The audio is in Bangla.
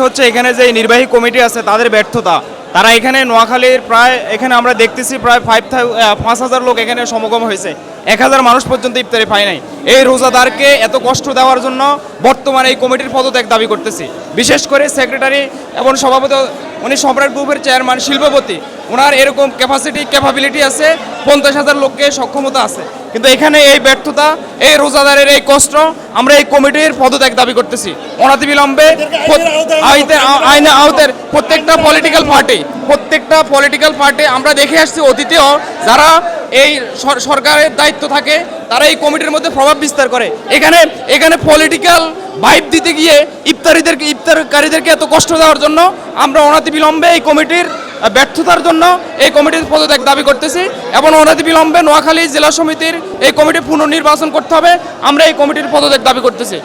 সমস্যা হচ্ছে এখানে যে নির্বাহী কমিটি আছে তাদের ব্যর্থতা। তারা এখানে নোয়াখালীর প্রায় এখানে আমরা দেখতেছি প্রায় 5,000 লোক এখানে সমাগম হয়েছে, 1,000 মানুষ পর্যন্ত ইফতারি পায় নাই। এই রোজাদারকে এত কষ্ট দেওয়ার জন্য বর্তমানে এই কমিটির পদত্যাগ দাবি করতেছি। বিশেষ করে সেক্রেটারি এবং সভাপতি, উনি সম্রাট গ্রুপের চেয়ারম্যান শিল্পপতি, ওনার এরকম ক্যাপাবিলিটি আছে, 50,000 লোককে সক্ষমতা আছে, কিন্তু এখানে এই ব্যর্থতা, এই রোজাদারের এই কষ্ট, আমরা এই কমিটির পদত্যাগ দাবি করতেছি অনতিবিলম্বে। আইনের আওতায় প্রত্যেকটা পলিটিক্যাল পার্টি আমরা দেখে আসছি অতীতেও যারা এই সরকারের দায়িত্ব থাকে তারা এই কমিটির মধ্যে প্রভাব বিস্তার করে। এখানে পলিটিক্যাল ভাইব দিতে গিয়ে ইফতারকারীদেরকে এত কষ্ট দেওয়ার জন্য আমরা অনতিবিলম্বে এই কমিটির ব্যর্থতার জন্য এই কমিটির পদত্যাগ দাবি করতেছি এবং অনতিবিলম্বে নোয়াখালী জেলা সমিতির এই কমিটি পুনর্নির্বাচন করতে হবে। আমরা এই কমিটির পদত্যাগ দাবি করতেছি।